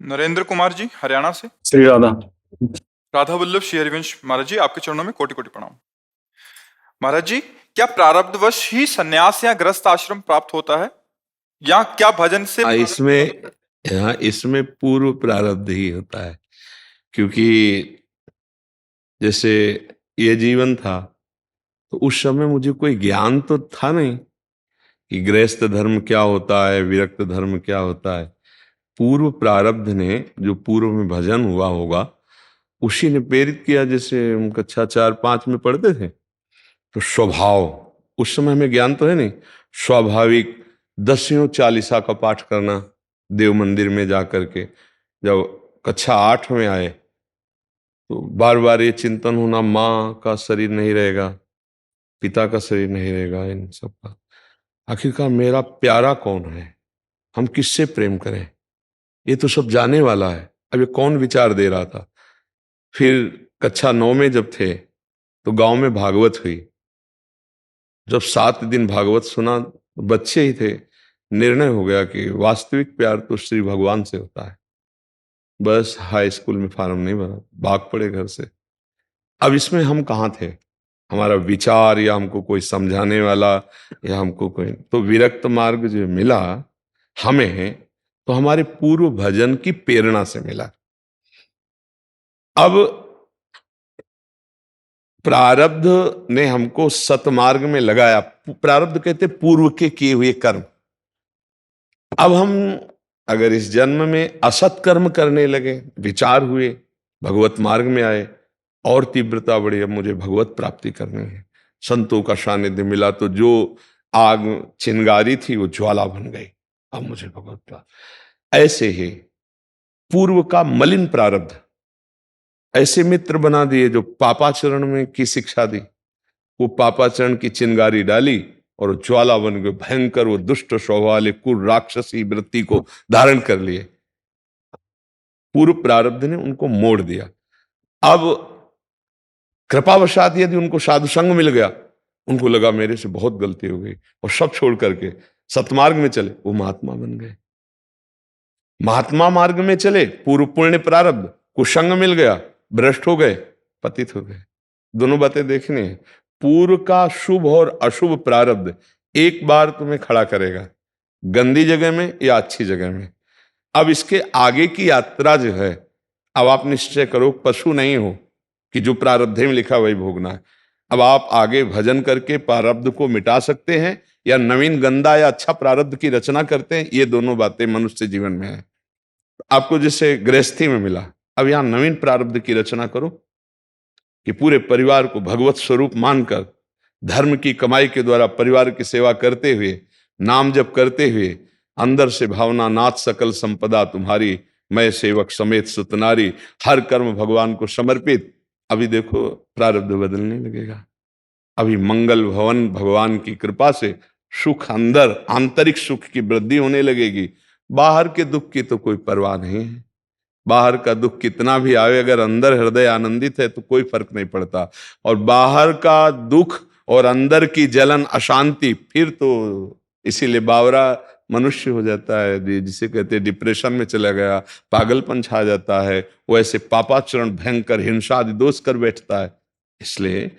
नरेंद्र कुमार जी, हरियाणा से। श्री राधा। राधा वल्लभ श्री हरिवंश महाराज जी, आपके चरणों में कोटि कोटि प्रणाम। महाराज जी, क्या प्रारब्धवश ही संन्यास या गृहस्थ आश्रम प्राप्त होता है, या क्या भजन से इसमें इसमें पूर्व प्रारब्ध ही होता है, क्योंकि जैसे ये जीवन था तो उस समय मुझे कोई ज्ञान तो था नहीं कि गृहस्थ धर्म क्या होता है, विरक्त धर्म क्या होता है। पूर्व प्रारब्ध ने, जो पूर्व में भजन हुआ होगा, उसी ने प्रेरित किया। जैसे हम कक्षा 4-5 में पढ़ते थे तो स्वभाव, उस समय हमें ज्ञान तो है नहीं, स्वाभाविक दसियों चालीसा का पाठ करना देव मंदिर में जा करके। जब कक्षा 8 में आए तो बार बार ये चिंतन होना, माँ का शरीर नहीं रहेगा, पिता का शरीर नहीं रहेगा, इन सब का आखिरकार मेरा प्यारा कौन है, हम किससे प्रेम करें, ये तो सब जाने वाला है। अब ये कौन विचार दे रहा था। फिर कक्षा 9 में जब थे तो गांव में भागवत हुई। जब 7 दिन भागवत सुना, बच्चे ही थे, निर्णय हो गया कि वास्तविक प्यार तो श्री भगवान से होता है। बस हाई स्कूल में फॉर्म नहीं भरा, भाग पड़े घर से। अब इसमें हम कहाँ थे, हमारा विचार या हमको कोई समझाने वाला या हमको कोई, तो विरक्त मार्ग जो मिला हमें तो हमारे पूर्व भजन की प्रेरणा से मिला। अब प्रारब्ध ने हमको सतमार्ग में लगाया। प्रारब्ध कहते पूर्व के किए हुए कर्म। अब हम अगर इस जन्म में असत कर्म करने लगे, विचार हुए, भगवत मार्ग में आए, और तीव्रता बढ़ी, अब मुझे भगवत प्राप्ति करनी है, संतों का सानिध्य मिला तो जो आग चिंगारी थी वो ज्वाला बन गई, अब मुझे भगवत प्राप्ति। ऐसे ही पूर्व का मलिन प्रारब्ध, ऐसे मित्र बना दिए जो पापाचरण में की शिक्षा दी, वो पापाचरण की चिंगारी डाली और ज्वाला बन गए, भयंकर वो दुष्ट स्वभाव वाले कुल राक्षसी वृत्ति को धारण कर लिए। पूर्व प्रारब्ध ने उनको मोड़ दिया। अब कृपावशात यदि उनको साधु संग मिल गया, उनको लगा मेरे से बहुत गलती हो गई, और सब छोड़ करके सतमार्ग में चले, वो महात्मा बन गए। महात्मा मार्ग में चले, पूर्व पुण्य प्रारब्ध, कुसंग मिल गया, भ्रष्ट हो गए, पतित हो गए। दोनों बातें देखनी है। पूर्व का शुभ और अशुभ प्रारब्ध एक बार तुम्हें खड़ा करेगा, गंदी जगह में या अच्छी जगह में। अब इसके आगे की यात्रा जो है, अब आप निश्चय करो, पशु नहीं हो कि जो प्रारब्ध में लिखा वही भोगना है। अब आप आगे भजन करके प्रारब्ध को मिटा सकते हैं, या नवीन गंदा या अच्छा प्रारब्ध की रचना करते हैं। ये दोनों बातें मनुष्य जीवन में है। आपको जैसे गृहस्थी में मिला, अब यहां नवीन प्रारब्ध की रचना करो कि पूरे परिवार को भगवत स्वरूप मानकर, धर्म की कमाई के द्वारा परिवार की सेवा करते हुए, नाम जप करते हुए, अंदर से भावना, नाथ सकल संपदा तुम्हारी, मैं सेवक समेत सुतनारी, हर कर्म भगवान को समर्पित। अभी देखो प्रारब्ध बदलने लगेगा। अभी मंगल भवन भगवान की कृपा से सुख, अंदर आंतरिक सुख की वृद्धि होने लगेगी। बाहर के दुख की तो कोई परवाह नहीं है। बाहर का दुख कितना भी आवे, अगर अंदर हृदय आनंदित है तो कोई फर्क नहीं पड़ता। और बाहर का दुख और अंदर की जलन, अशांति, फिर तो इसीलिए बावरा मनुष्य हो जाता है, जिसे कहते हैं डिप्रेशन में चला गया, पागलपन छा जाता है, वो ऐसे पापाचरण, भयंकर हिंसा आदि दोष कर बैठता है। इसलिए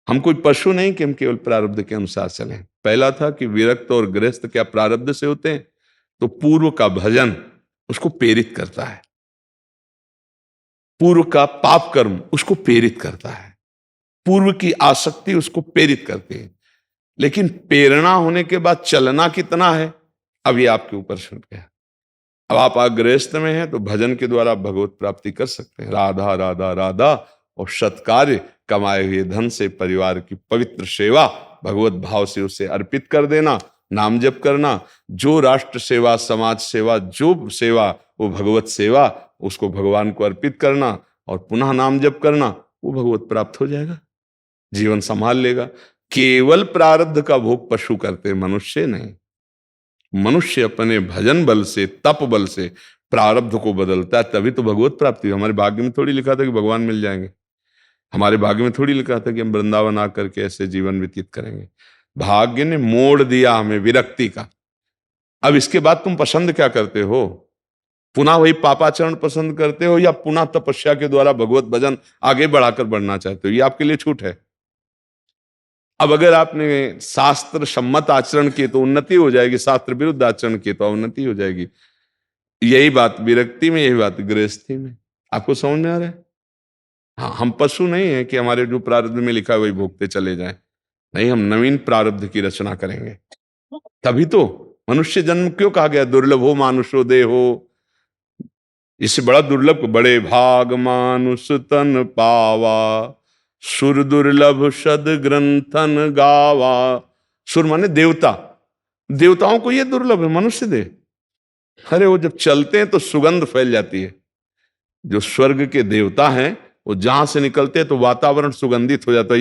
हम कोई पशु नहीं कि हम केवल प्रारब्ध के अनुसार चलें। पहला था कि विरक्त और गृहस्थ क्या प्रारब्ध से होते हैं, तो पूर्व का भजन उसको प्रेरित करता है, पूर्व का पाप कर्म उसको प्रेरित करता है, पूर्व की आसक्ति उसको प्रेरित करती है। लेकिन प्रेरणा होने के बाद चलना कितना है, अब ये आपके ऊपर छूट गया। अब आप गृहस्थ में हैं तो भजन के द्वारा भगवत प्राप्ति कर सकते हैं। राधा राधा राधा, और सत्कार्य, कमाए हुए धन से परिवार की पवित्र सेवा भगवत भाव से उसे अर्पित कर देना, नाम जप करना, जो राष्ट्र सेवा, समाज सेवा, जो सेवा वो भगवत सेवा, उसको भगवान को अर्पित करना और पुनः नाम जप करना, वो भगवत प्राप्त हो जाएगा, जीवन संभाल लेगा। केवल प्रारब्ध का भोग पशु करते, मनुष्य नहीं। मनुष्य अपने भजन बल से, तप बल से प्रारब्ध को बदलता है, तभी तो भगवत प्राप्ति। हमारे भाग्य में थोड़ी लिखा था कि भगवान मिल जाएंगे, हमारे भाग्य में थोड़ी लिखा था कि हम वृंदावन आकर के ऐसे जीवन व्यतीत करेंगे। भाग्य ने मोड़ दिया हमें विरक्ति का। अब इसके बाद तुम पसंद क्या करते हो, पुनः वही पापाचरण पसंद करते हो या पुनः तपस्या के द्वारा भगवत भजन आगे बढ़ाकर बढ़ना चाहते हो, ये आपके लिए छूट है। अब अगर आपने शास्त्र सम्मत आचरण किए तो उन्नति हो जाएगी, शास्त्र विरुद्ध आचरण किए तो अवनति हो जाएगी। यही बात विरक्ति में, यही बात गृहस्थी में। आपको समझ में आ रहा है? हाँ, हम पशु नहीं है कि हमारे जो प्रारब्ध में लिखा है वही भोगते चले जाएं। नहीं, हम नवीन प्रारब्ध की रचना करेंगे। तभी तो मनुष्य जन्म क्यों कहा गया दुर्लभो मानुषो देहो, इससे बड़ा दुर्लभ, बड़े भाग मानुष तन पावा, सुर दुर्लभ सद ग्रंथन गावा। सुर माने देवता, देवताओं को ये दुर्लभ है, मनुष्य दे। अरे वो जब चलते हैं तो सुगंध फैल जाती है। जो स्वर्ग के देवता हैं वो जहां से निकलते हैं तो वातावरण सुगंधित हो जाता है।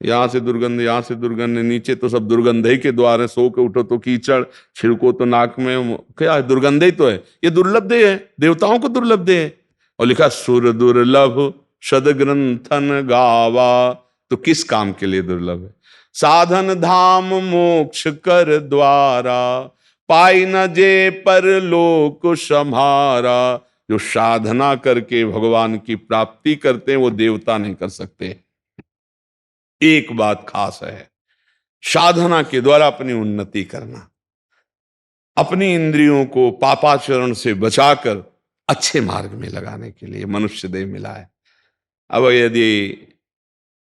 यहां से दुर्गंध, यहां से दुर्गंध, नीचे तो सब दुर्गंध ही के द्वार है। सो के उठो तो कीचड़, छिड़को तो नाक में, क्या है, दुर्गंध ही तो है। ये दुर्लभ देह है, देवताओं को दुर्लभ देह है। और लिखा सुर दुर्लभ सद ग्रंथन गावा, तो किस काम के लिए दुर्लभ है? साधन धाम मोक्ष कर द्वारा, पाई न जे पर लोक सम्हारा। जो साधना करके भगवान की प्राप्ति करते हैं वो देवता नहीं कर सकते। एक बात खास है, साधना के द्वारा अपनी उन्नति करना, अपनी इंद्रियों को पापाचरण से बचाकर अच्छे मार्ग में लगाने के लिए मनुष्य देह मिला है। अब यदि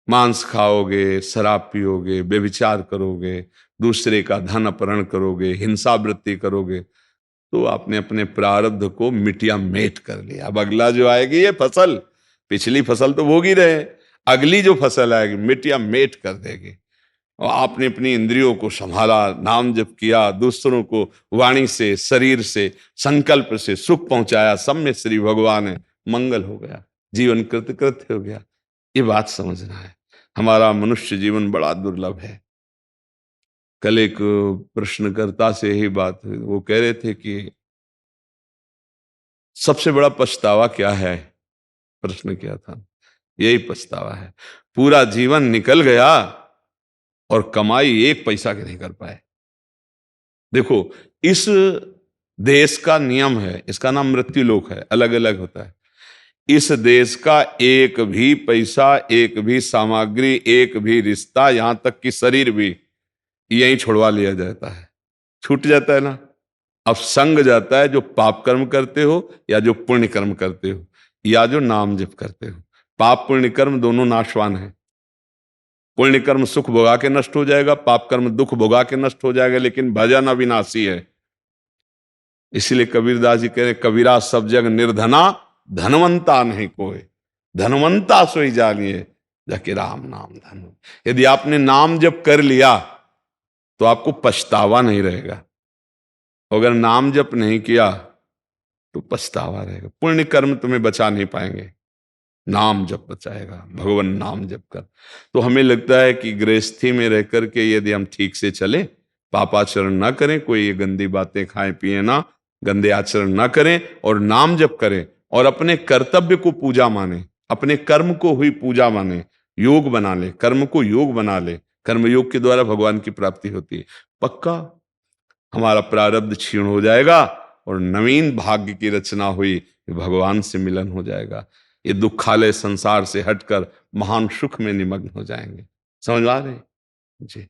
मांस खाओगे, शराब पियोगे, व्यभिचार करोगे, दूसरे का धन अपहरण करोगे, हिंसा वृत्ति करोगे, तो आपने अपने प्रारब्ध को मिटिया मेट कर लिया। अब अगला जो आएगी ये फसल, पिछली फसल तो भोग ही रहे, अगली जो फसल आएगी मिटिया मेट कर देगी। और आपने अपनी इंद्रियों को संभाला, नाम जप किया, दूसरों को वाणी से, शरीर से, संकल्प से सुख पहुंचाया, सब में श्री भगवान है, मंगल हो गया, जीवन कृतकृत्य हो गया। ये बात समझना है। हमारा मनुष्य जीवन बड़ा दुर्लभ है। कल एक प्रश्नकर्ता से यही बात हुई, वो कह रहे थे कि सबसे बड़ा पछतावा क्या है, प्रश्न किया था। यही पछतावा है, पूरा जीवन निकल गया और कमाई एक पैसा की नहीं कर पाए। देखो, इस देश का नियम है, इसका नाम मृत्यु लोक है, अलग अलग होता है। इस देश का एक भी पैसा, एक भी सामग्री, एक भी रिश्ता, यहां तक कि शरीर भी यहीं छुड़वा लिया जाता है, छूट जाता है ना। अब संग जाता है जो पाप कर्म करते हो या जो पुण्य कर्म करते हो या जो नाम जप करते हो। पाप पुण्य कर्म दोनों नाशवान है। पुण्य कर्म सुख भोगा के नष्ट हो जाएगा, पाप कर्म दुख भोगा के नष्ट हो जाएगा, लेकिन भजन अविनाशी है। इसीलिए कबीरदास जी कह रहे, कबीरा सब जग निर्धना, धनवंता नहीं कोई, धनवंता सोई जानिए जाके राम नाम धन। यदि आपने नाम जप कर लिया तो आपको पछतावा नहीं रहेगा, अगर नाम जप नहीं किया तो पछतावा रहेगा। पुण्य कर्म तुम्हें बचा नहीं पाएंगे, नाम जप बचाएगा, भगवान नाम जप कर। तो हमें लगता है कि गृहस्थी में रह करके यदि हम ठीक से चले, पापाचरण ना करें, कोई ये गंदी बातें खाएं पिए ना, गंदे आचरण ना करें और नाम जप करें और अपने कर्तव्य को पूजा माने, अपने कर्म को हुई पूजा माने, योग बना ले, कर्म को योग बना ले। कर्म योग के द्वारा भगवान की प्राप्ति होती है। पक्का हमारा प्रारब्ध क्षीण हो जाएगा और नवीन भाग्य की रचना हुई, भगवान से मिलन हो जाएगा। ये दुखालय संसार से हटकर महान सुख में निमग्न हो जाएंगे। समझ आ रहे जी।